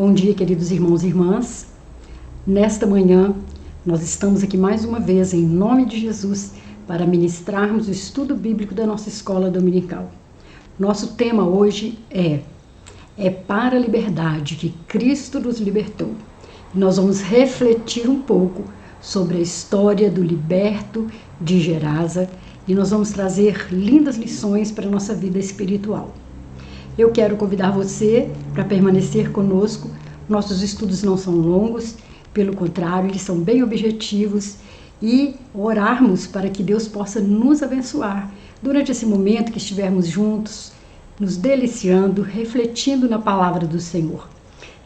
Bom dia, queridos irmãos e irmãs. Nesta manhã, nós estamos aqui mais uma vez, em nome de Jesus, para ministrarmos o estudo bíblico da nossa escola dominical. Nosso tema hoje é para a liberdade que Cristo nos libertou. Nós vamos refletir um pouco sobre a história do liberto de Gerasa e nós vamos trazer lindas lições para a nossa vida espiritual. Eu quero convidar você para permanecer conosco. Nossos estudos não são longos, pelo contrário, eles são bem objetivos, e orarmos para que Deus possa nos abençoar durante esse momento que estivermos juntos, nos deliciando, refletindo na palavra do Senhor.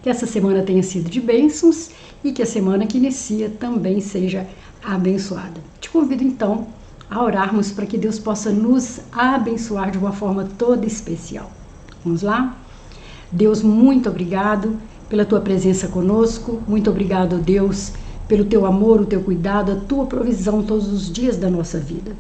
Que essa semana tenha sido de bênçãos e que a semana que inicia também seja abençoada. Te convido então a orarmos para que Deus possa nos abençoar de uma forma toda especial. Vamos lá? Deus, muito obrigado pela tua presença conosco. Muito obrigado, Deus, pelo teu amor, o teu cuidado, a tua provisão todos os dias da nossa vida.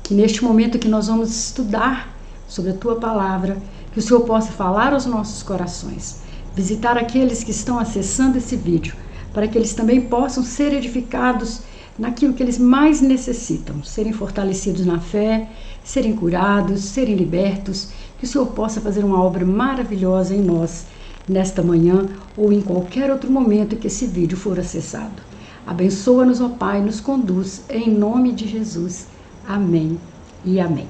Que neste momento que nós vamos estudar sobre a tua palavra, que o Senhor possa falar aos nossos corações, visitar aqueles que estão acessando esse vídeo, para que eles também possam ser edificados naquilo que eles mais necessitam, serem fortalecidos na fé, serem curados, serem libertos, que o Senhor possa fazer uma obra maravilhosa em nós, nesta manhã ou em qualquer outro momento que esse vídeo for acessado. Abençoa-nos, ó Pai, nos conduz, em nome de Jesus. Amém e amém.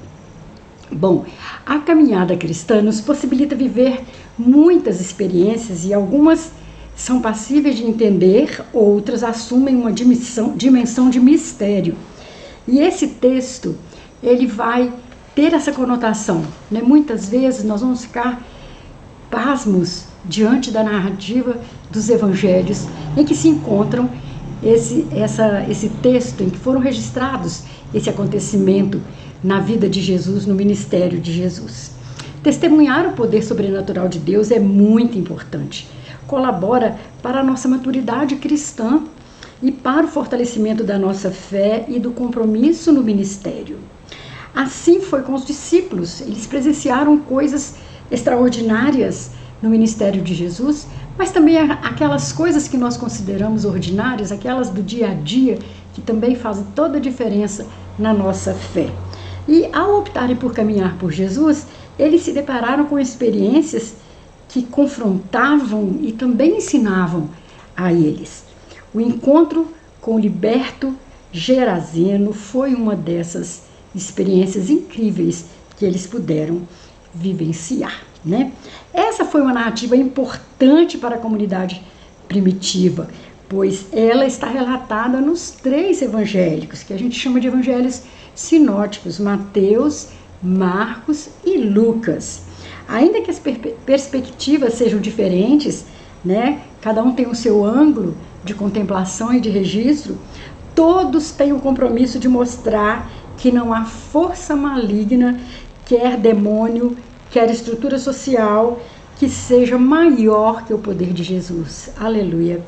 Bom, a caminhada cristã nos possibilita viver muitas experiências e algumas são passíveis de entender, outras assumem uma dimensão de mistério. E esse texto, ele vai ter essa conotação, né? Muitas vezes nós vamos ficar pasmos diante da narrativa dos evangelhos em que se encontram esse texto, em que foram registrados esse acontecimento na vida de Jesus, no ministério de Jesus. Testemunhar o poder sobrenatural de Deus é muito importante. Colabora para a nossa maturidade cristã e para o fortalecimento da nossa fé e do compromisso no ministério. Assim foi com os discípulos. Eles presenciaram coisas extraordinárias no ministério de Jesus, mas também aquelas coisas que nós consideramos ordinárias, aquelas do dia a dia, que também fazem toda a diferença na nossa fé. E ao optarem por caminhar por Jesus, eles se depararam com experiências que confrontavam e também ensinavam a eles. O encontro com o liberto geraseno foi uma dessas experiências incríveis que eles puderam vivenciar, né? Essa foi uma narrativa importante para a comunidade primitiva, pois ela está relatada nos 3 evangélicos, que a gente chama de evangelhos sinóticos: Mateus, Marcos e Lucas. Ainda que as perspectivas sejam diferentes, né? Cada um tem o seu ângulo de contemplação e de registro, todos têm o compromisso de mostrar que não há força maligna, quer demônio, quer estrutura social, que seja maior que o poder de Jesus. Aleluia!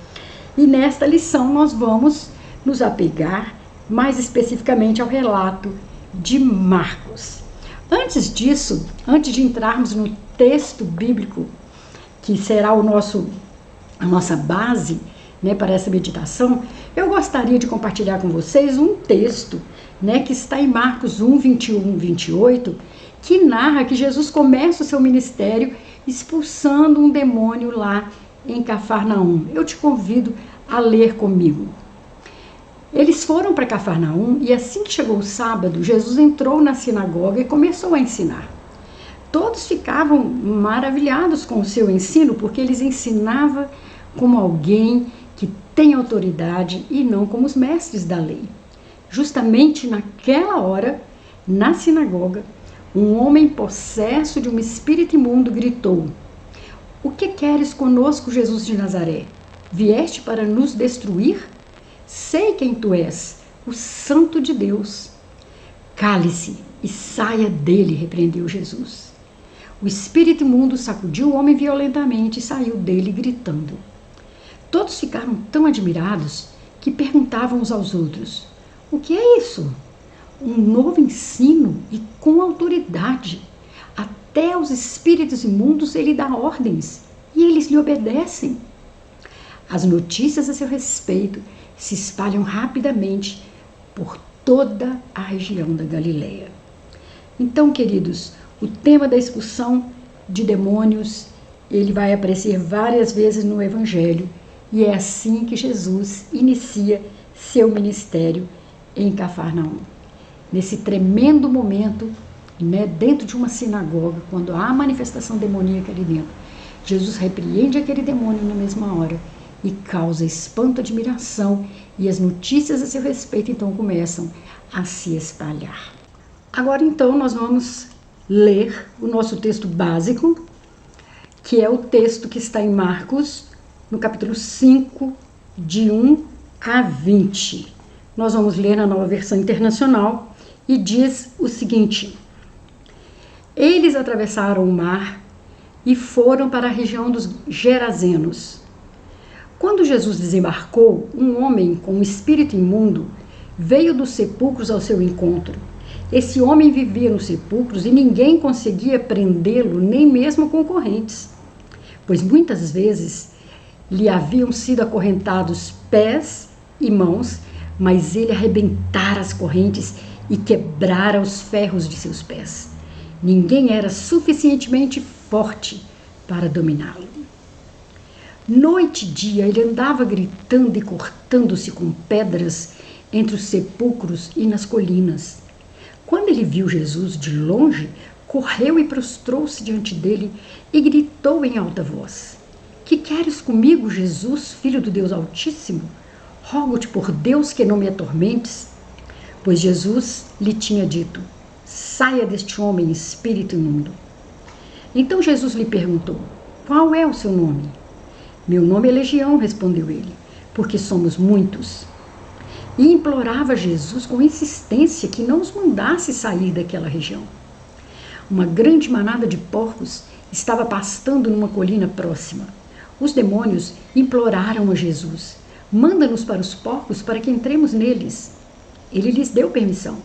E nesta lição nós vamos nos apegar mais especificamente ao relato de Marcos. Antes disso, antes de entrarmos no texto bíblico, que será a nossa base, né, para essa meditação, eu gostaria de compartilhar com vocês um texto, né, que está em Marcos 1, 21, 28, que narra que Jesus começa o seu ministério expulsando um demônio lá em Cafarnaum. Eu te convido a ler comigo. Eles foram para Cafarnaum e assim que chegou o sábado, Jesus entrou na sinagoga e começou a ensinar. Todos ficavam maravilhados com o seu ensino, porque ele ensinava como alguém que tem autoridade e não como os mestres da lei. Justamente naquela hora, na sinagoga, um homem possesso de um espírito imundo gritou: "O que queres conosco, Jesus de Nazaré? Vieste para nos destruir? Sei quem tu és, o Santo de Deus." "Cale-se e saia dele", repreendeu Jesus. O espírito imundo sacudiu o homem violentamente e saiu dele gritando. Todos ficaram tão admirados que perguntavam uns aos outros: "O que é isso?" Um novo ensino e com autoridade. Até aos espíritos imundos ele dá ordens. e eles lhe obedecem. As notícias a seu respeito se espalham rapidamente por toda a região da Galileia. Então, queridos, o tema da expulsão de demônios, ele vai aparecer várias vezes no Evangelho, e é assim que Jesus inicia seu ministério em Cafarnaum. Nesse tremendo momento, dentro de uma sinagoga, quando há manifestação demoníaca ali dentro, Jesus repreende aquele demônio na mesma hora e causa espanto, admiração, e as notícias a seu respeito então começam a se espalhar. Agora então nós vamos ler o nosso texto básico, que é o texto que está em Marcos, no capítulo 5, de 1 a 20. Nós vamos ler na Nova Versão Internacional e diz o seguinte: Eles atravessaram o mar e foram para a região dos Gerazenos. Quando Jesus desembarcou, um homem com um espírito imundo veio dos sepulcros ao seu encontro. Esse homem vivia nos sepulcros e ninguém conseguia prendê-lo, nem mesmo com correntes, pois muitas vezes lhe haviam sido acorrentados pés e mãos, mas ele arrebentara as correntes e quebrara os ferros de seus pés. Ninguém era suficientemente forte para dominá-lo. Noite e dia ele andava gritando e cortando-se com pedras entre os sepulcros e nas colinas. Quando ele viu Jesus de longe, correu e prostrou-se diante dele e gritou em alta voz: Que queres comigo, Jesus, filho do Deus Altíssimo? Rogo-te por Deus que não me atormentes. Pois Jesus lhe tinha dito: Saia deste homem, espírito imundo. Então Jesus lhe perguntou: Qual é o seu nome? Meu nome é Legião, respondeu ele, porque somos muitos. E implorava Jesus com insistência que não os mandasse sair daquela região. Uma grande manada de porcos estava pastando numa colina próxima. Os demônios imploraram a Jesus: Manda-nos para os porcos para que entremos neles. Ele lhes deu permissão,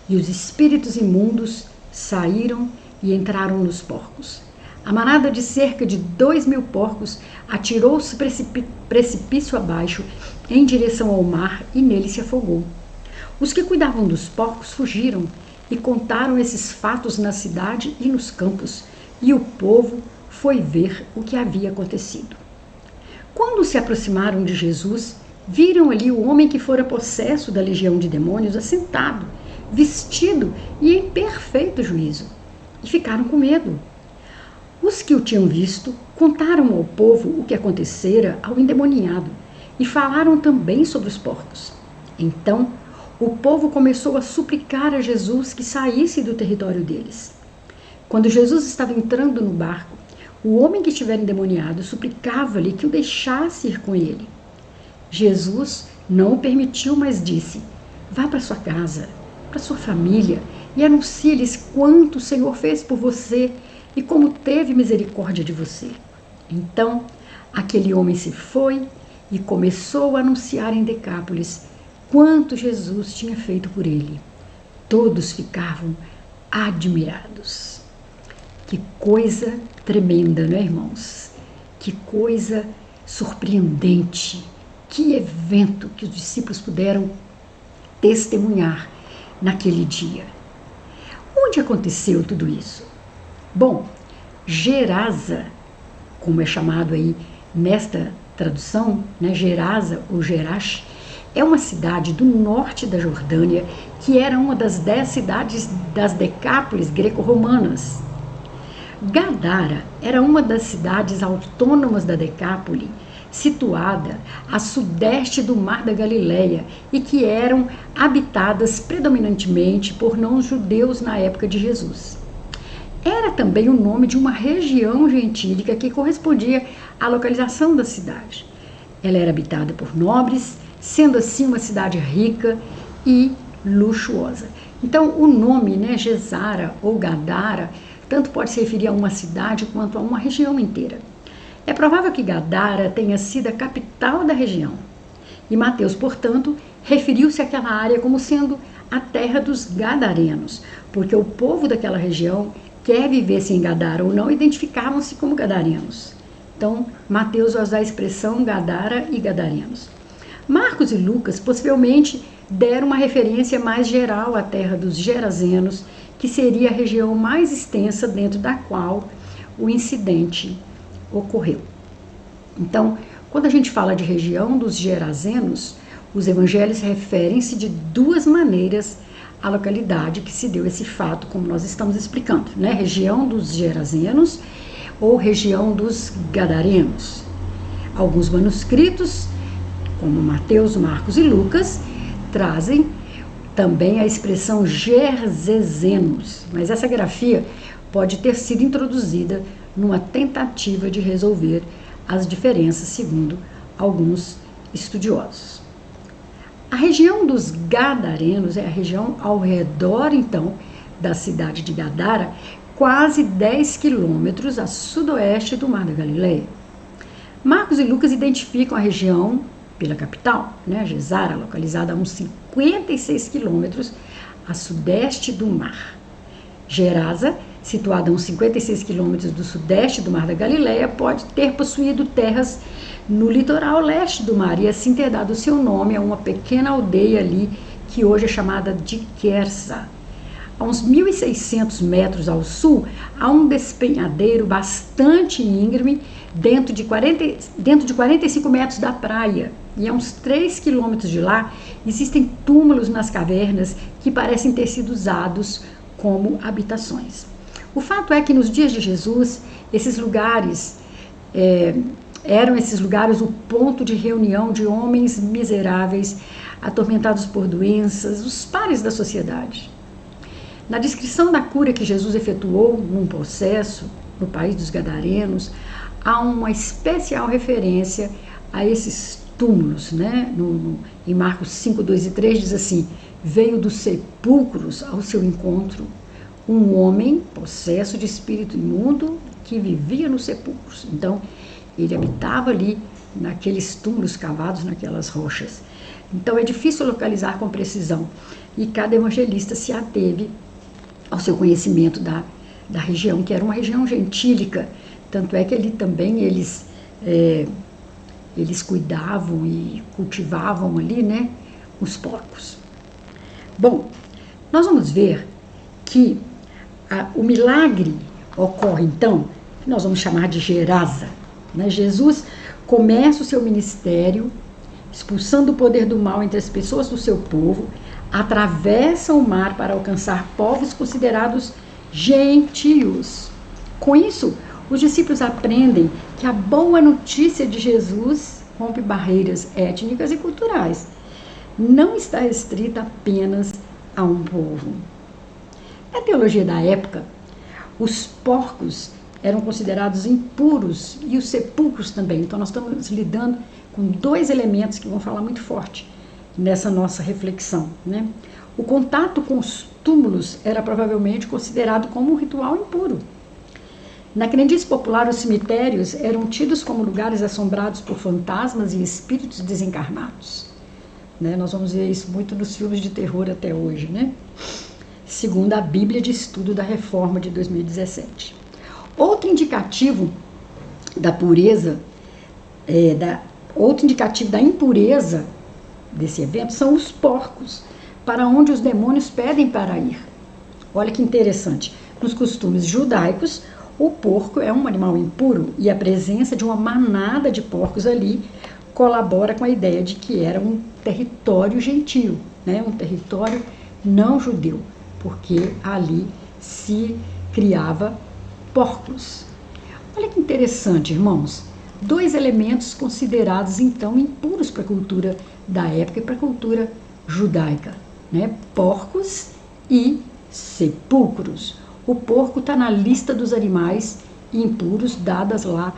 e os espíritos imundos saíram e entraram nos porcos. A manada de cerca de 2.000 porcos atirou-se precipício abaixo em direção ao mar e nele se afogou. Os que cuidavam dos porcos fugiram e contaram esses fatos na cidade e nos campos, e o povo foi ver o que havia acontecido. Quando se aproximaram de Jesus, viram ali o homem que fora possesso da legião de demônios assentado, vestido e em perfeito juízo, e ficaram com medo. Os que o tinham visto contaram ao povo o que acontecera ao endemoniado e falaram também sobre os porcos. Então, o povo começou a suplicar a Jesus que saísse do território deles. Quando Jesus estava entrando no barco, o homem que estivera endemoniado suplicava-lhe que o deixasse ir com ele. Jesus não o permitiu, mas disse: Vá para sua casa, para sua família, e anuncie-lhes quanto o Senhor fez por você e como teve misericórdia de você. Então, aquele homem se foi e começou a anunciar em Decápolis quanto Jesus tinha feito por ele. Todos ficavam admirados. Que coisa tremenda, não é, irmãos? Que coisa surpreendente. Que evento que os discípulos puderam testemunhar naquele dia. Onde aconteceu tudo isso? Bom, Gerasa, como é chamado aí nesta tradução, Gerasa ou Gerash, é uma cidade do norte da Jordânia que era uma das 10 cidades das Decápolis greco-romanas. Gadara era uma das cidades autônomas da Decápole, situada a sudeste do Mar da Galileia e que eram habitadas predominantemente por não-judeus na época de Jesus. Era também o nome de uma região gentílica que correspondia à localização da cidade. Ela era habitada por nobres, sendo assim uma cidade rica e luxuosa. Então, o nome, Gesara ou Gadara, tanto pode se referir a uma cidade quanto a uma região inteira. É provável que Gadara tenha sido a capital da região. E Mateus, portanto, referiu-se àquela área como sendo a terra dos gadarenos, porque o povo daquela região, quer vivesse em Gadara ou não, identificavam-se como gadarenos. Então, Mateus vai usar a expressão Gadara e Gadarenos. Marcos e Lucas possivelmente deram uma referência mais geral à terra dos Gerazenos, que seria a região mais extensa dentro da qual o incidente ocorreu. Então, quando a gente fala de região dos Gerazenos, os evangelhos referem-se de duas maneiras à localidade que se deu esse fato, como nós estamos explicando, né? Região dos Gerazenos ou região dos Gadarenos. Alguns manuscritos, como Mateus, Marcos e Lucas, trazem também a expressão Gerzezenos, mas essa grafia pode ter sido introduzida numa tentativa de resolver as diferenças, segundo alguns estudiosos. A região dos Gadarenos é a região ao redor, então, da cidade de Gadara, quase 10 quilômetros a sudoeste do Mar da Galileia. Marcos e Lucas identificam a região pela capital, né, Gesara, localizada a uns 56 quilômetros a sudeste do mar. Gerasa, situada a uns 56 quilômetros do sudeste do Mar da Galileia, pode ter possuído terras no litoral leste do mar e assim ter dado seu nome a uma pequena aldeia ali, que hoje é chamada de Quersa. A uns 1.600 metros ao sul, há um despenhadeiro bastante íngreme dentro de 45 metros da praia. E a uns 3 quilômetros de lá, existem túmulos nas cavernas que parecem ter sido usados como habitações. O fato é que nos dias de Jesus, esses lugares eram o ponto de reunião de homens miseráveis, atormentados por doenças, os pares da sociedade. Na descrição da cura que Jesus efetuou num processo no país dos Gadarenos, há uma especial referência a esses túmulos, né? Em Marcos 5, 2 e 3 diz assim: veio dos sepulcros ao seu encontro um homem possesso de espírito imundo que vivia nos sepulcros. Então, ele habitava ali naqueles túmulos cavados naquelas rochas. Então, é difícil localizar com precisão e cada evangelista se ateve ao seu conhecimento da região, que era uma região gentílica, tanto é que ali também eles cuidavam e cultivavam ali, né, os porcos. Bom, nós vamos ver que o milagre ocorre, então, que nós vamos chamar de Gerasa, né? Jesus começa o seu ministério expulsando o poder do mal entre as pessoas do seu povo, atravessa o mar para alcançar povos considerados gentios. Com isso, os discípulos aprendem que a boa notícia de Jesus rompe barreiras étnicas e culturais. Não está restrita apenas a um povo. Na teologia da época, os porcos eram considerados impuros e os sepulcros também. Então, nós estamos lidando com dois elementos que vão falar muito forte nessa nossa reflexão, né? O contato com os túmulos era provavelmente considerado como um ritual impuro. Na crendice popular, os cemitérios eram tidos como lugares assombrados por fantasmas e espíritos desencarnados, né? Nós vamos ver isso muito nos filmes de terror até hoje, né? Segundo a Bíblia de Estudo da Reforma de 2017. Outro indicativo da pureza, outro indicativo da impureza desse evento são os porcos, para onde os demônios pedem para ir. Olha que interessante. Nos costumes judaicos, o porco é um animal impuro e a presença de uma manada de porcos ali colabora com a ideia de que era um território gentio, né? Um território não judeu, porque ali se criava porcos. Olha que interessante, irmãos. Dois elementos considerados, então, impuros para a cultura da época e para a cultura judaica, né? Porcos e sepulcros. O porco está na lista dos animais impuros dadas lá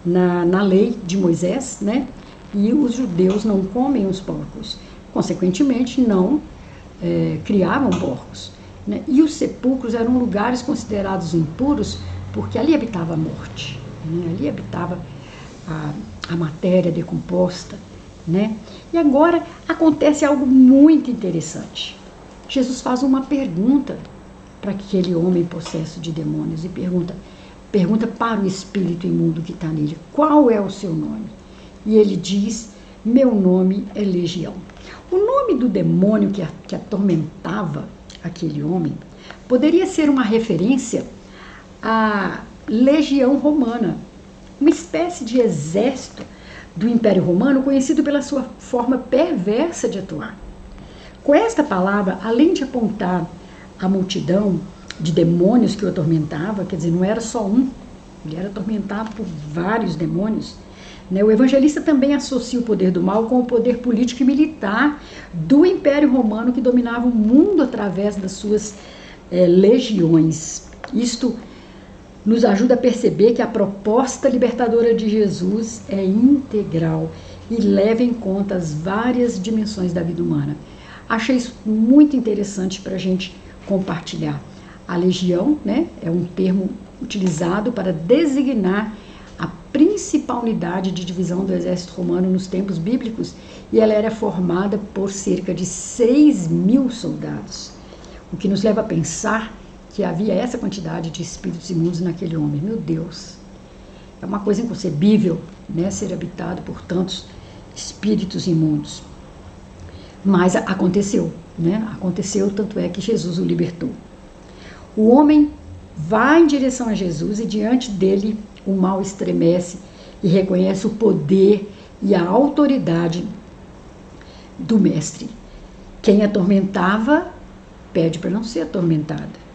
na lei de Moisés, né? E os judeus não comem os porcos. Consequentemente, não criavam porcos, né? E os sepulcros eram lugares considerados impuros porque ali habitava a morte, né? Ali habitava a matéria decomposta, né? E agora acontece algo muito interessante. Jesus faz uma pergunta para aquele homem possesso de demônios e pergunta: pergunta para o espírito imundo que está nele: qual é o seu nome? E ele diz: meu nome é Legião. O nome do demônio que atormentava aquele homem poderia ser uma referência à legião romana, uma espécie de exército do Império Romano conhecido pela sua forma perversa de atuar. Com esta palavra, além de apontar a multidão de demônios que o atormentava, quer dizer, não era só um, ele era atormentado por vários demônios, né? O evangelista também associa o poder do mal com o poder político e militar do Império Romano, que dominava o mundo através das suas legiões. Isto nos ajuda a perceber que a proposta libertadora de Jesus é integral e leva em conta as várias dimensões da vida humana. Achei isso muito interessante para a gente compartilhar. A legião, né, é um termo utilizado para designar a principal unidade de divisão do exército romano nos tempos bíblicos, e ela era formada por cerca de 6.000 soldados, o que nos leva a pensar que havia essa quantidade de espíritos imundos naquele homem. Meu Deus, é uma coisa inconcebível, né, ser habitado por tantos espíritos imundos. Mas aconteceu, né? Aconteceu, tanto é que Jesus o libertou. O homem vai em direção a Jesus e diante dele o mal estremece e reconhece o poder e a autoridade do mestre. Quem atormentava pede para não ser atormentada.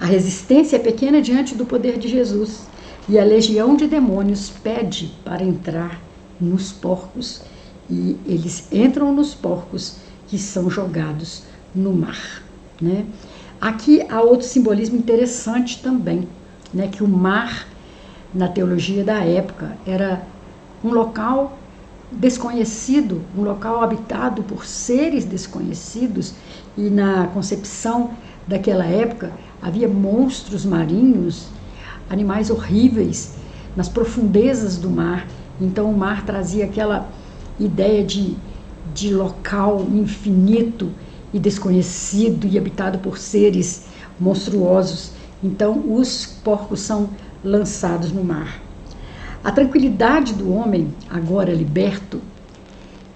A resistência é pequena diante do poder de Jesus e a legião de demônios pede para entrar nos porcos, e eles entram nos porcos que são jogados no mar, né? Aqui há outro simbolismo interessante também, né? Que o mar, na teologia da época, era um local desconhecido, um local habitado por seres desconhecidos, e na concepção daquela época havia monstros marinhos, animais horríveis nas profundezas do mar. Então o mar trazia aquela ideia de local infinito e desconhecido e habitado por seres monstruosos. Então os porcos são lançados no mar. A tranquilidade do homem, agora liberto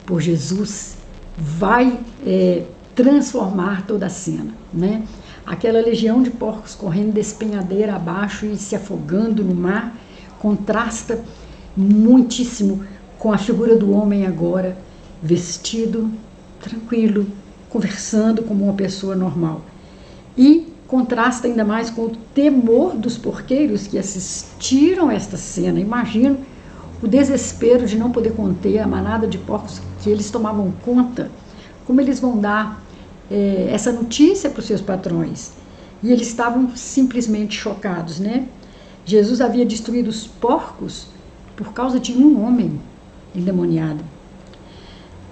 por Jesus, vai transformar toda a cena, né? Aquela legião de porcos correndo despenhadeira abaixo e se afogando no mar contrasta muitíssimo com a figura do homem agora vestido, tranquilo, conversando como uma pessoa normal. E contrasta ainda mais com o temor dos porqueiros que assistiram a esta cena. Imagino o desespero de não poder conter a manada de porcos que eles tomavam conta. Como eles vão dar essa notícia para os seus patrões? E eles estavam simplesmente chocados, né? Jesus havia destruído os porcos por causa de um homem endemoniado.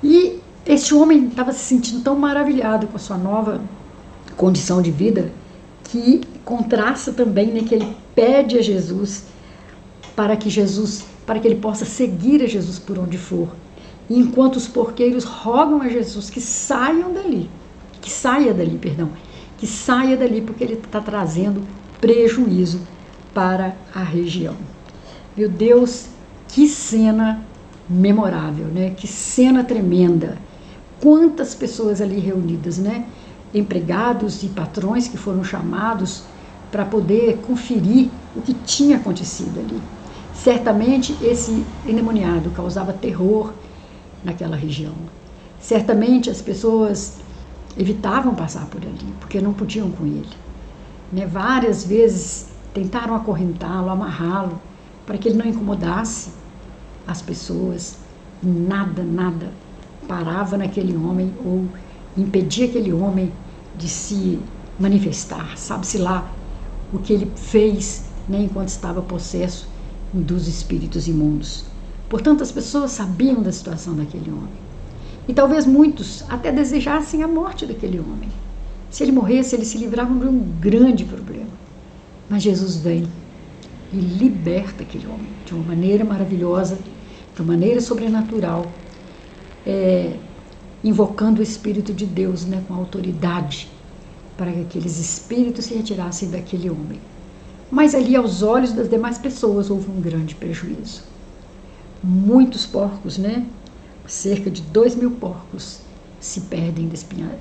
E este homem estava se sentindo tão maravilhado com a sua nova condição de vida, que contrasta também, né, que ele pede a Jesus para que ele possa seguir a Jesus por onde for. E enquanto os porqueiros rogam a Jesus que saia dali, porque ele está trazendo prejuízo para a região. Meu Deus, que cena memorável, né? Que cena tremenda. Quantas pessoas ali reunidas, né? Empregados e patrões que foram chamados para poder conferir o que tinha acontecido ali. Certamente esse endemoniado causava terror naquela região. Certamente as pessoas evitavam passar por ali, porque não podiam com ele, né? Várias vezes tentaram acorrentá-lo, amarrá-lo, para que ele não incomodasse as pessoas. Nada parava naquele homem ou impedia aquele homem de se manifestar. Sabe-se lá o que ele fez, né, enquanto estava possesso dos espíritos imundos. Portanto, as pessoas sabiam da situação daquele homem. E talvez muitos até desejassem a morte daquele homem. Se ele morresse, eles se livravam de um grande problema. Mas Jesus vem e liberta aquele homem de uma maneira maravilhosa, de uma maneira sobrenatural, invocando o Espírito de Deus, né, com autoridade, para que aqueles espíritos se retirassem daquele homem. Mas ali, aos olhos das demais pessoas, houve um grande prejuízo. Muitos porcos, né? Cerca de 2.000 porcos se perdem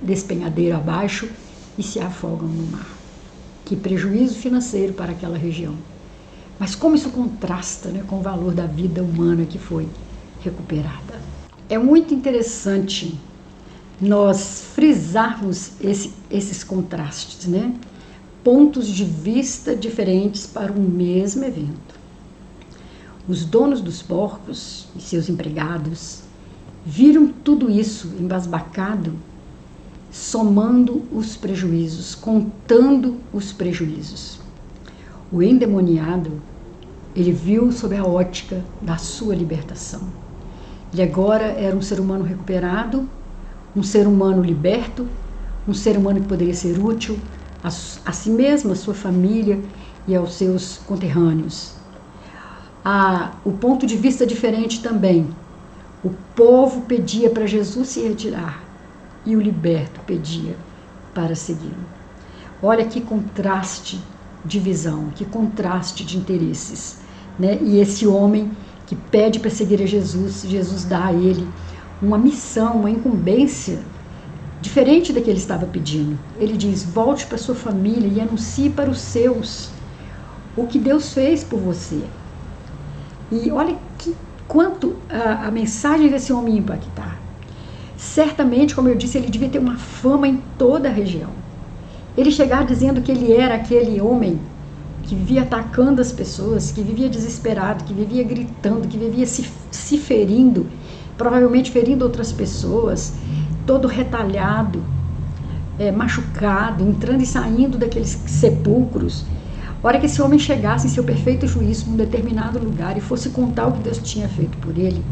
despenhadeiro abaixo e se afogam no mar. Que prejuízo financeiro para aquela região. Mas como isso contrasta, né, com o valor da vida humana que foi recuperada. É muito interessante nós frisarmos esses contrastes, né? Pontos de vista diferentes para o mesmo evento. Os donos dos porcos e seus empregados viram tudo isso embasbacado, somando os prejuízos, contando os prejuízos. O endemoniado, ele viu sob a ótica da sua libertação. Ele agora era um ser humano recuperado, um ser humano liberto, um ser humano que poderia ser útil a si mesmo, a sua família e aos seus conterrâneos. O ponto de vista diferente também. O povo pedia para Jesus se retirar e o liberto pedia para segui-lo. Olha que contraste de visão, que contraste de interesses, né? E esse homem que pede para seguir a Jesus, Jesus dá a ele uma missão, uma incumbência diferente da que ele estava pedindo. Ele diz: volte para sua família e anuncie para os seus o que Deus fez por você. E olha quanto a mensagem desse homem impactar. Certamente, como eu disse, ele devia ter uma fama em toda a região. Ele chegar dizendo que ele era aquele homem que vivia atacando as pessoas, que vivia desesperado, que vivia gritando, que vivia se ferindo, provavelmente ferindo outras pessoas, todo retalhado, machucado, entrando e saindo daqueles sepulcros. A hora que esse homem chegasse em seu perfeito juízo num determinado lugar e fosse contar o que Deus tinha feito por ele,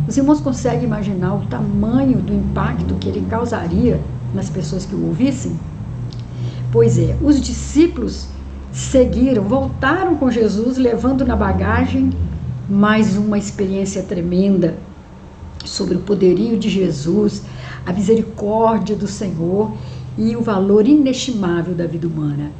os irmãos conseguem imaginar o tamanho do impacto que ele causaria nas pessoas que o ouvissem? Pois é, os discípulos seguiram, voltaram com Jesus, levando na bagagem mais uma experiência tremenda sobre o poderio de Jesus, a misericórdia do Senhor e o valor inestimável da vida humana.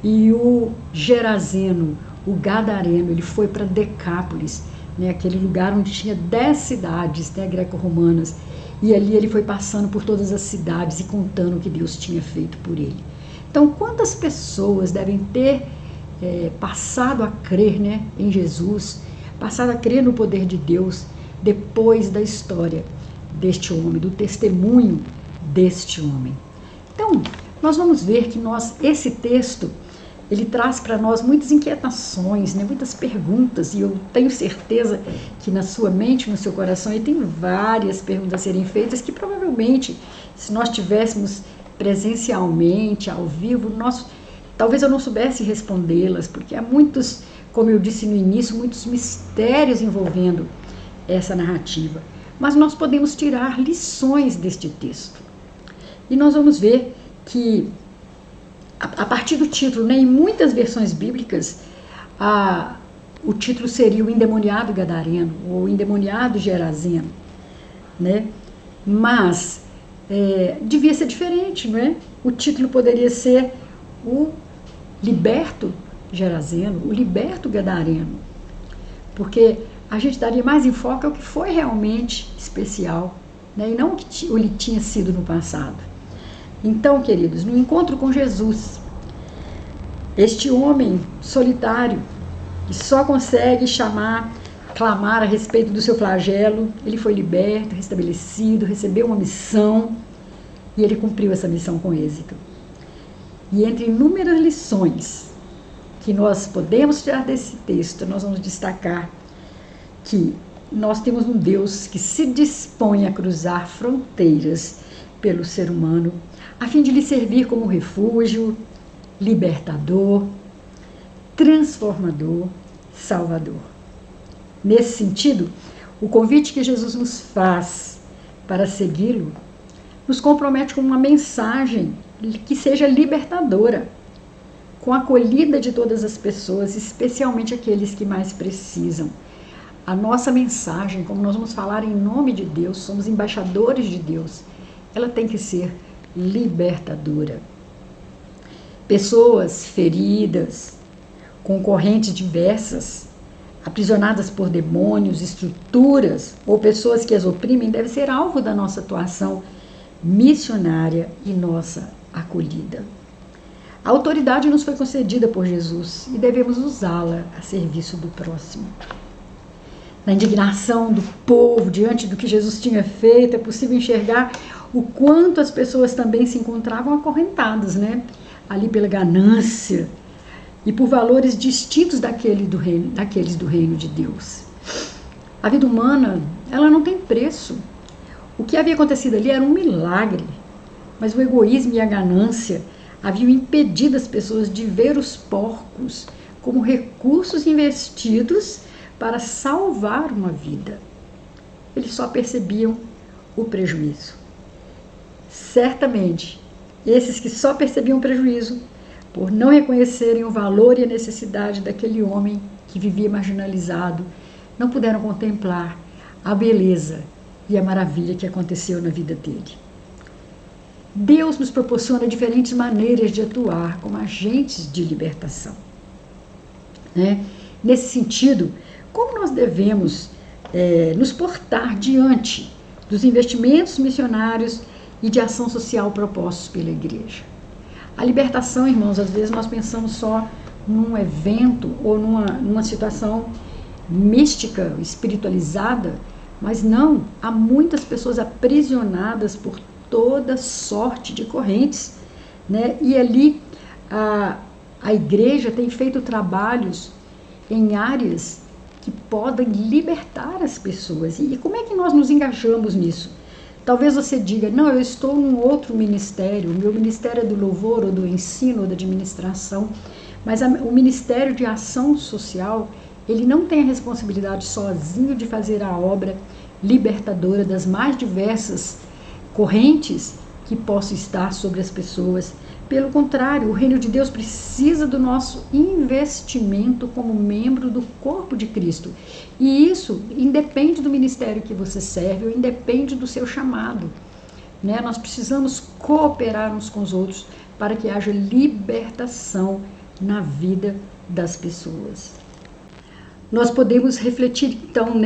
E o Gerazeno, o Gadareno, ele foi para Decápolis, né, aquele lugar onde tinha 10 cidades, né, greco-romanas, e ali ele foi passando por todas as cidades e contando o que Deus tinha feito por ele. Então, quantas pessoas devem ter passado a crer, né, em Jesus, passado a crer no poder de Deus, depois da história deste homem, do testemunho deste homem. Então, nós vamos ver que esse texto, ele traz para nós muitas inquietações, né, muitas perguntas, e eu tenho certeza que na sua mente, no seu coração, ele tem várias perguntas a serem feitas que provavelmente, se nós tivéssemos presencialmente, ao vivo, talvez eu não soubesse respondê-las, porque há muitos, como eu disse no início, muitos mistérios envolvendo essa narrativa. Mas nós podemos tirar lições deste texto. E nós vamos ver que, a partir do título, né, em muitas versões bíblicas, o título seria o endemoniado Gadareno, ou o endemoniado Gerazeno, né? Mas devia ser diferente, não é? O título poderia ser o liberto Gerazeno, o liberto Gadareno, porque a gente daria mais enfoque ao que foi realmente especial, né? E não o que ele tinha sido no passado. Então, queridos, no encontro com Jesus, este homem solitário, que só consegue clamar a respeito do seu flagelo, ele foi liberto, restabelecido, recebeu uma missão e ele cumpriu essa missão com êxito. E entre inúmeras lições que nós podemos tirar desse texto, nós vamos destacar que nós temos um Deus que se dispõe a cruzar fronteiras pelo ser humano, a fim de lhe servir como refúgio, libertador, transformador, salvador. Nesse sentido, o convite que Jesus nos faz para segui-lo nos compromete com uma mensagem que seja libertadora, com a acolhida de todas as pessoas, especialmente aqueles que mais precisam. A nossa mensagem, como nós vamos falar em nome de Deus, somos embaixadores de Deus, ela tem que ser libertadora. Pessoas feridas, com correntes diversas, aprisionadas por demônios, estruturas ou pessoas que as oprimem, deve ser alvo da nossa atuação missionária e nossa acolhida. A autoridade nos foi concedida por Jesus e devemos usá-la a serviço do próximo. Na indignação do povo diante do que Jesus tinha feito, é possível enxergar o quanto as pessoas também se encontravam acorrentadas, ali pela ganância e por valores distintos daqueles do reino de Deus. A vida humana, ela não tem preço. O que havia acontecido ali era um milagre, mas o egoísmo e a ganância haviam impedido as pessoas de ver os porcos como recursos investidos para salvar uma vida. Eles só percebiam o prejuízo. Certamente, esses que só percebiam o prejuízo, por não reconhecerem o valor e a necessidade daquele homem que vivia marginalizado, não puderam contemplar a beleza e a maravilha que aconteceu na vida dele. Deus nos proporciona diferentes maneiras de atuar como agentes de libertação. Nesse sentido, como nós devemos nos portar diante dos investimentos missionários e de ação social propostos pela igreja? A libertação, irmãos, às vezes nós pensamos só num evento ou numa situação mística, espiritualizada, mas não, há muitas pessoas aprisionadas por toda sorte de correntes, E ali a igreja tem feito trabalhos em áreas que podem libertar as pessoas. E como é que nós nos engajamos nisso? Talvez você diga, não, eu estou num outro ministério, o meu ministério é do louvor, ou do ensino, ou da administração, mas o Ministério de Ação Social, ele não tem a responsabilidade sozinho de fazer a obra libertadora das mais diversas correntes que possam estar sobre as pessoas. Pelo contrário, o reino de Deus precisa do nosso investimento como membro do corpo de Cristo. E isso independe do ministério que você serve, ou independe do seu chamado. Nós precisamos cooperar uns com os outros para que haja libertação na vida das pessoas. Nós podemos refletir então,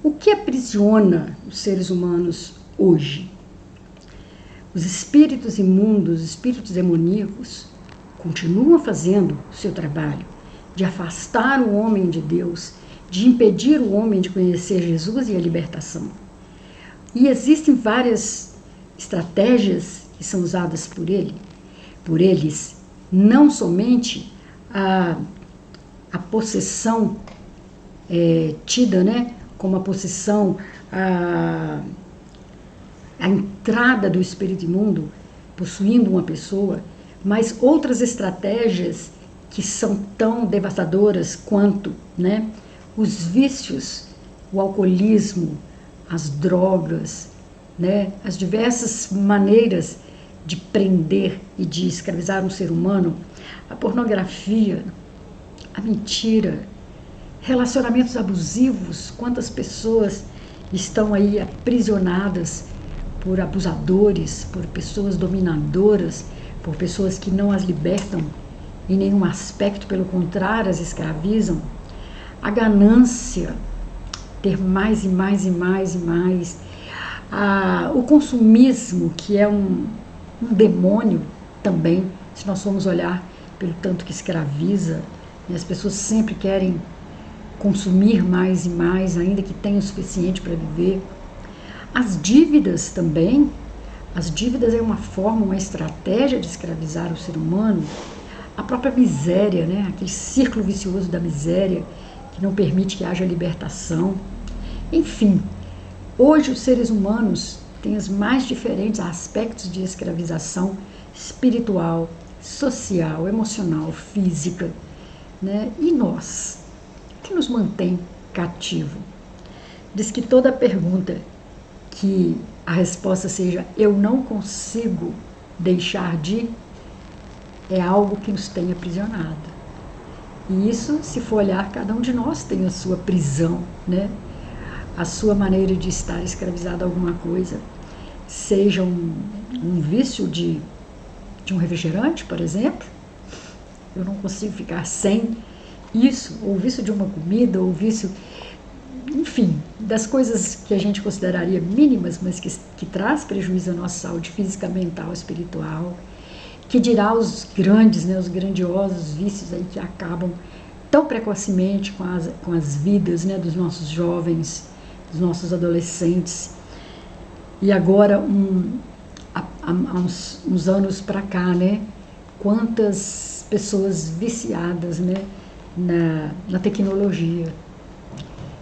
o que aprisiona os seres humanos hoje? Os espíritos imundos, os espíritos demoníacos, continuam fazendo o seu trabalho de afastar o homem de Deus, de impedir o homem de conhecer Jesus e a libertação. E existem várias estratégias que são usadas por eles, não somente a possessão tida, como a possessão, a entrada do espírito imundo possuindo uma pessoa, mas outras estratégias que são tão devastadoras quanto, os vícios, o alcoolismo, as drogas, as diversas maneiras de prender e de escravizar um ser humano, a pornografia, a mentira, relacionamentos abusivos, quantas pessoas estão aí aprisionadas por abusadores, por pessoas dominadoras, por pessoas que não as libertam em nenhum aspecto, pelo contrário, as escravizam. A ganância, ter mais e mais e mais e mais. O consumismo, que é um demônio também, se nós formos olhar pelo tanto que escraviza, e as pessoas sempre querem consumir mais e mais, ainda que tenham o suficiente para viver. As dívidas também, as dívidas é uma forma, uma estratégia de escravizar o ser humano. A própria miséria, aquele círculo vicioso da miséria, que não permite que haja libertação. Enfim, hoje os seres humanos têm os mais diferentes aspectos de escravização espiritual, social, emocional, física, E nós, o que nos mantém cativo? Diz que toda pergunta que a resposta seja eu não consigo deixar de, é algo que nos tem aprisionado. E isso, se for olhar, cada um de nós tem a sua prisão, A sua maneira de estar escravizado a alguma coisa, seja um vício de um refrigerante, por exemplo, eu não consigo ficar sem isso, ou vício de uma comida, ou vício, enfim, das coisas que a gente consideraria mínimas, mas que traz prejuízo à nossa saúde física, mental, espiritual, que dirá os grandes, né, os grandiosos vícios aí que acabam tão precocemente com as vidas, né, dos nossos jovens, dos nossos adolescentes. E agora, há uns anos para cá, né, quantas pessoas viciadas, né, na tecnologia.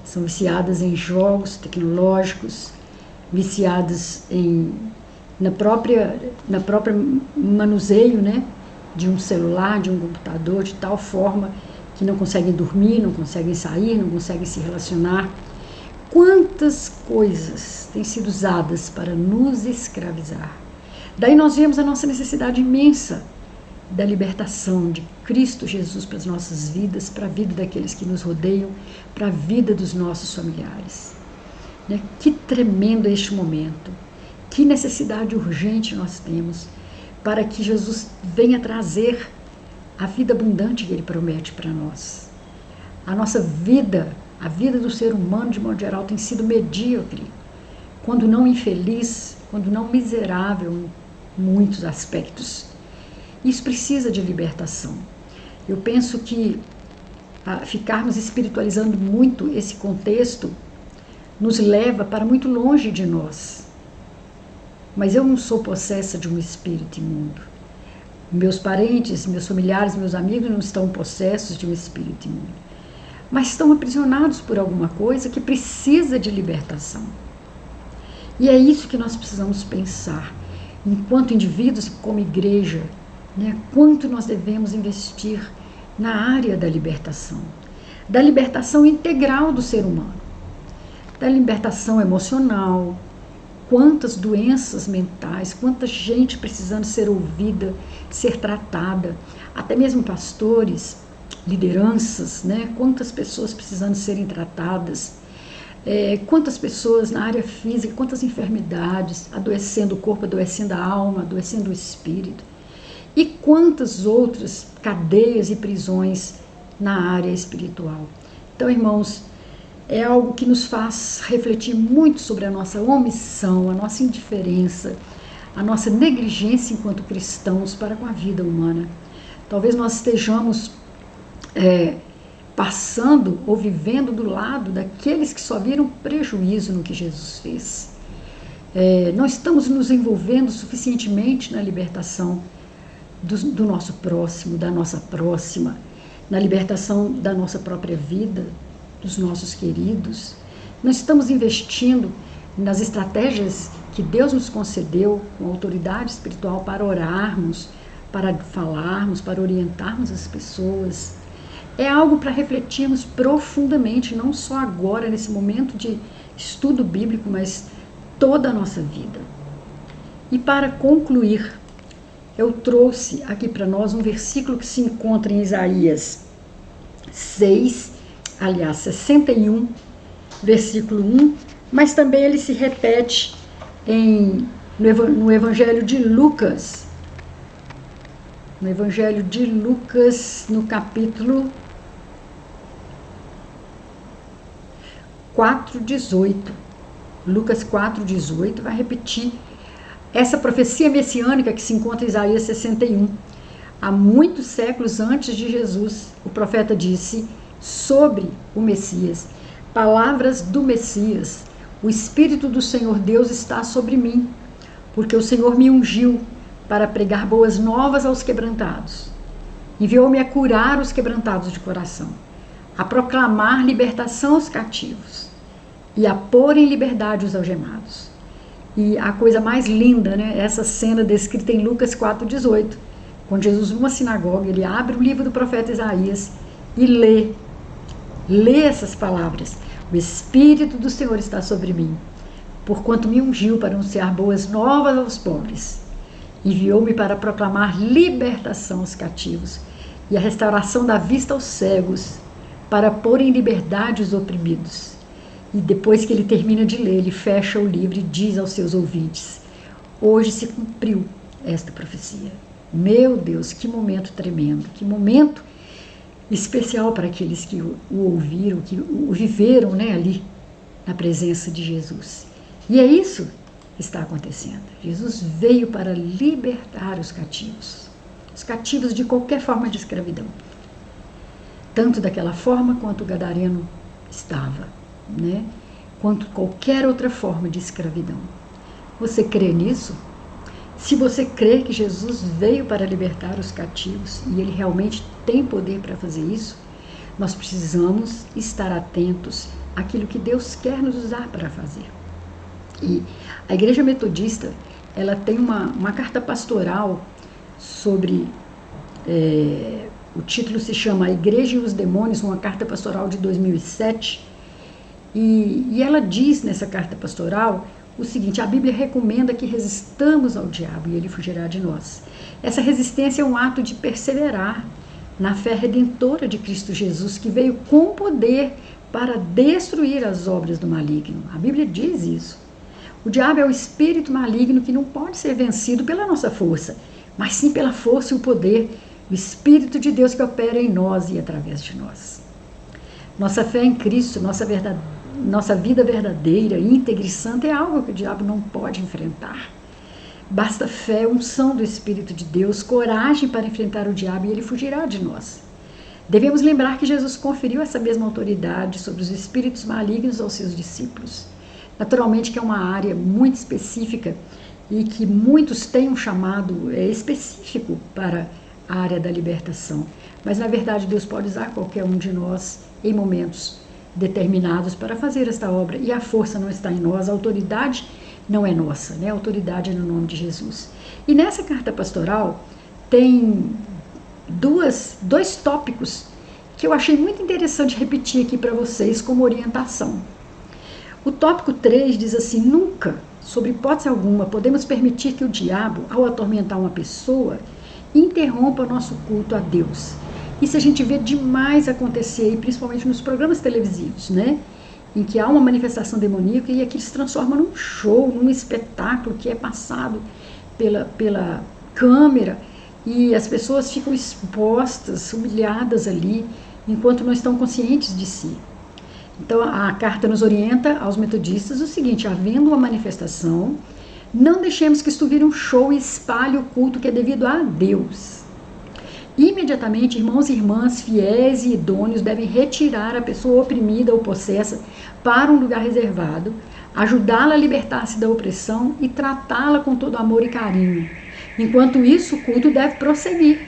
São viciadas em jogos tecnológicos, viciadas na própria manuseio, né, de um celular, de um computador, de tal forma que não conseguem dormir, não conseguem sair, não conseguem se relacionar. Quantas coisas têm sido usadas para nos escravizar. Daí nós vemos a nossa necessidade imensa da libertação de Cristo Jesus para as nossas vidas, para a vida daqueles que nos rodeiam, para a vida dos nossos familiares. Né? Que tremendo este momento, que necessidade urgente nós temos para que Jesus venha trazer a vida abundante que Ele promete para nós. A nossa vida, a vida do ser humano de modo geral tem sido medíocre, quando não infeliz, quando não miserável em muitos aspectos. Isso precisa de libertação. Eu penso que ficarmos espiritualizando muito esse contexto nos leva para muito longe de nós. Mas eu não sou possessa de um espírito imundo. Meus parentes, meus familiares, meus amigos não estão possessos de um espírito imundo. Mas estão aprisionados por alguma coisa que precisa de libertação. E é isso que nós precisamos pensar, enquanto indivíduos e como igreja, né, quanto nós devemos investir na área da libertação integral do ser humano, da libertação emocional, quantas doenças mentais, quanta gente precisando ser ouvida, ser tratada, até mesmo pastores, lideranças, né, quantas pessoas precisando serem tratadas, quantas pessoas na área física, quantas enfermidades, adoecendo o corpo, adoecendo a alma, adoecendo o espírito. E quantas outras cadeias e prisões na área espiritual. Então, irmãos, é algo que nos faz refletir muito sobre a nossa omissão, a nossa indiferença, a nossa negligência enquanto cristãos para com a vida humana. Talvez nós estejamos passando ou vivendo do lado daqueles que só viram prejuízo no que Jesus fez. Não estamos nos envolvendo suficientemente na libertação do nosso próximo, da nossa próxima, na libertação da nossa própria vida, dos nossos queridos. Não estamos investindo nas estratégias que Deus nos concedeu com autoridade espiritual para orarmos, para falarmos, para orientarmos as pessoas. É algo para refletirmos profundamente, não só agora, nesse momento de estudo bíblico, mas toda a nossa vida. E para concluir, eu trouxe aqui para nós um versículo que se encontra em Isaías 61, versículo 1, mas também ele se repete no Evangelho de Lucas. No Evangelho de Lucas, no capítulo 4:18. Lucas 4:18 vai repetir essa profecia messiânica que se encontra em Isaías 61. Há muitos séculos antes de Jesus, o profeta disse sobre o Messias, palavras do Messias: o Espírito do Senhor Deus está sobre mim, porque o Senhor me ungiu para pregar boas novas aos quebrantados. Enviou-me a curar os quebrantados de coração, a proclamar libertação aos cativos e a pôr em liberdade os algemados. E a coisa mais linda, né, essa cena descrita em Lucas 4:18, quando Jesus, numa sinagoga, ele abre o livro do profeta Isaías e lê essas palavras: o Espírito do Senhor está sobre mim, porquanto me ungiu para anunciar boas novas aos pobres, enviou-me para proclamar libertação aos cativos e a restauração da vista aos cegos, para pôr em liberdade os oprimidos. E depois que ele termina de ler, ele fecha o livro e diz aos seus ouvintes: hoje se cumpriu esta profecia. Meu Deus, que momento tremendo, que momento especial para aqueles que o ouviram, que o viveram, né, ali na presença de Jesus. E é isso que está acontecendo. Jesus veio para libertar os cativos de qualquer forma de escravidão, tanto daquela forma quanto o gadareno estava, né, quanto qualquer outra forma de escravidão. Você crê nisso? Se você crê que Jesus veio para libertar os cativos e ele realmente tem poder para fazer isso, nós precisamos estar atentos àquilo que Deus quer nos usar para fazer. E a Igreja Metodista, ela tem uma carta pastoral sobre, o título se chama A Igreja e os Demônios, uma carta pastoral de 2007, e ela diz nessa carta pastoral o seguinte: a Bíblia recomenda que resistamos ao diabo e ele fugirá de nós. Essa resistência é um ato de perseverar na fé redentora de Cristo Jesus, que veio com poder para destruir as obras do maligno. A Bíblia diz isso. O diabo é o espírito maligno que não pode ser vencido pela nossa força, mas sim pela força e o poder do Espírito de Deus que opera em nós e através de nós. Nossa fé em Cristo, nossa vida verdadeira, íntegra e santa é algo que o diabo não pode enfrentar. Basta fé, unção do Espírito de Deus, coragem para enfrentar o diabo e ele fugirá de nós. Devemos lembrar que Jesus conferiu essa mesma autoridade sobre os espíritos malignos aos seus discípulos. Naturalmente que é uma área muito específica e que muitos têm um chamado específico para a área da libertação. Mas na verdade Deus pode usar qualquer um de nós em momentos determinados para fazer esta obra, e a força não está em nós, a autoridade não é nossa, né? A autoridade é no nome de Jesus. E nessa carta pastoral tem dois tópicos que eu achei muito interessante repetir aqui para vocês como orientação. O tópico 3 diz assim: nunca, sob hipótese alguma, podemos permitir que o diabo, ao atormentar uma pessoa, interrompa nosso culto a Deus. Isso a gente vê demais acontecer, principalmente nos programas televisivos, né? Em que há uma manifestação demoníaca e aquilo se transforma num show, num espetáculo que é passado pela câmera e as pessoas ficam expostas, humilhadas ali, enquanto não estão conscientes de si. Então a carta nos orienta aos metodistas o seguinte: havendo uma manifestação, não deixemos que isto vire um show e espalhe o culto que é devido a Deus. Imediatamente, irmãos e irmãs fiéis e idôneos devem retirar a pessoa oprimida ou possessa para um lugar reservado, ajudá-la a libertar-se da opressão e tratá-la com todo amor e carinho. Enquanto isso, o culto deve prosseguir,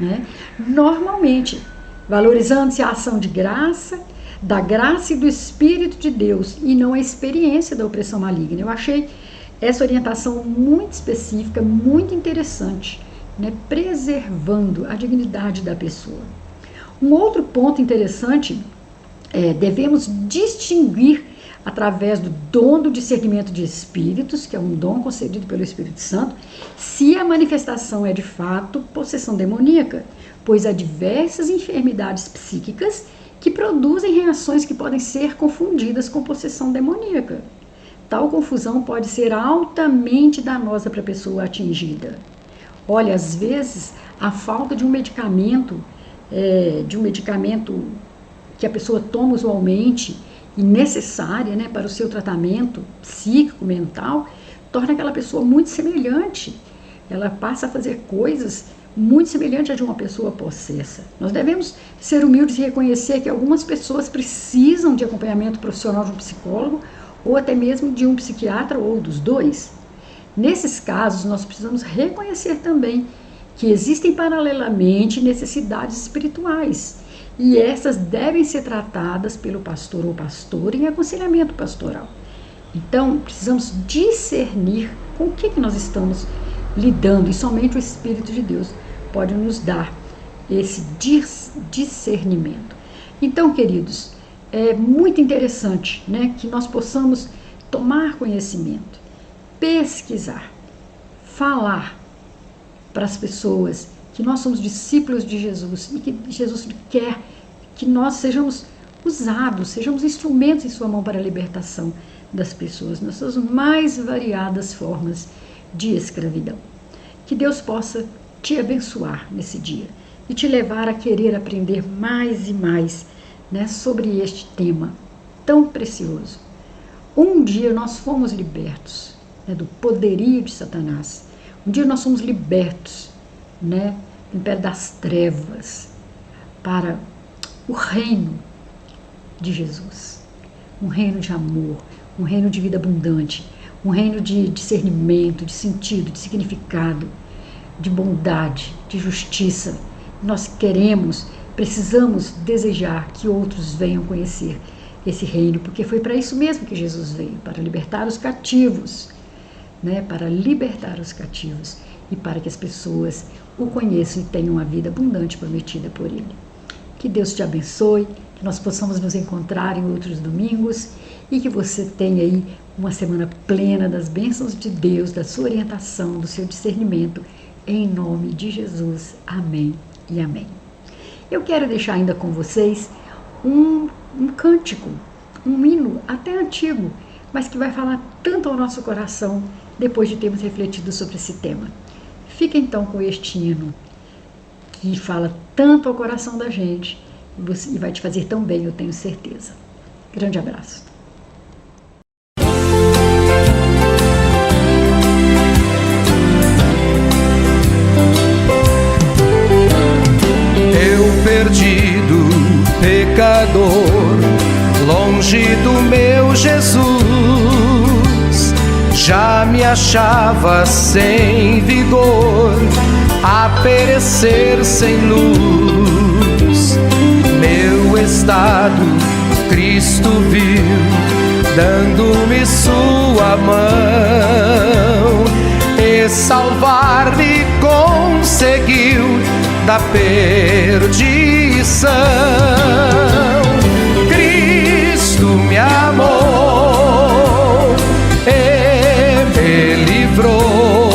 né? Normalmente, valorizando-se a ação de graça, da graça e do Espírito de Deus, e não a experiência da opressão maligna. Eu achei essa orientação muito específica, muito interessante, né? Preservando a dignidade da pessoa. Um outro ponto interessante devemos distinguir através do dom do discernimento de espíritos, que é um dom concedido pelo Espírito Santo, se a manifestação é de fato possessão demoníaca, pois há diversas enfermidades psíquicas que produzem reações que podem ser confundidas com possessão demoníaca. Tal confusão pode ser altamente danosa para a pessoa atingida. Olha, às vezes a falta de um medicamento que a pessoa toma usualmente e necessária, né, para o seu tratamento psíquico, mental, torna aquela pessoa muito semelhante. Ela passa a fazer coisas muito semelhantes à de uma pessoa possessa. Nós devemos ser humildes e reconhecer que algumas pessoas precisam de acompanhamento profissional de um psicólogo ou até mesmo de um psiquiatra ou dos dois. Nesses casos, nós precisamos reconhecer também que existem paralelamente necessidades espirituais e essas devem ser tratadas pelo pastor ou pastora em aconselhamento pastoral. Então, precisamos discernir com o que nós estamos lidando, e somente o Espírito de Deus pode nos dar esse discernimento. Então, queridos, é muito interessante, né, que nós possamos tomar conhecimento, pesquisar, falar para as pessoas que nós somos discípulos de Jesus e que Jesus quer que nós sejamos usados, sejamos instrumentos em sua mão para a libertação das pessoas nas suas mais variadas formas de escravidão. Que Deus possa te abençoar nesse dia e te levar a querer aprender mais e mais, né, sobre este tema tão precioso. Um dia nós fomos libertos, né, do poderio de Satanás. Um dia nós fomos libertos, né, do império das trevas para o reino de Jesus. Um reino de amor, um reino de vida abundante, um reino de discernimento, de sentido, de significado, de bondade, de justiça. Nós precisamos desejar que outros venham conhecer esse reino, porque foi para isso mesmo que Jesus veio, para libertar os cativos, né? Para libertar os cativos e para que as pessoas o conheçam e tenham a vida abundante prometida por Ele. Que Deus te abençoe, que nós possamos nos encontrar em outros domingos e que você tenha aí uma semana plena das bênçãos de Deus, da sua orientação, do seu discernimento, em nome de Jesus. Amém e amém. Eu quero deixar ainda com vocês um cântico, um hino até antigo, mas que vai falar tanto ao nosso coração depois de termos refletido sobre esse tema. Fica então com este hino que fala tanto ao coração da gente e vai te fazer tão bem, eu tenho certeza. Grande abraço. Perdido, pecador, longe do meu Jesus, já me achava sem vigor, a perecer sem luz. Meu estado Cristo viu, dando-me sua mão, e salvar-me conseguiu da perdição. Cristo me amou e me livrou,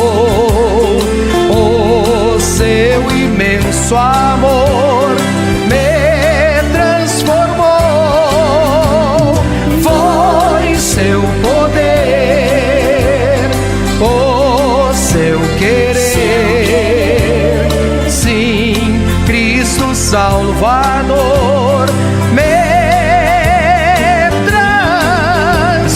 o seu imenso amor me transformou. Foi seu poder, o seu querer, Salvador me transformou.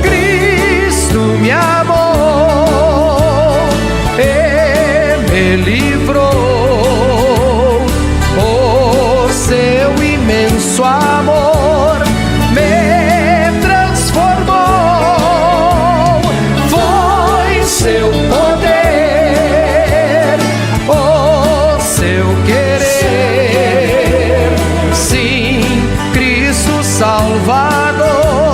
Cristo me amou e me livrou, o seu imenso amor me transformou. Foi seu poder, Salvador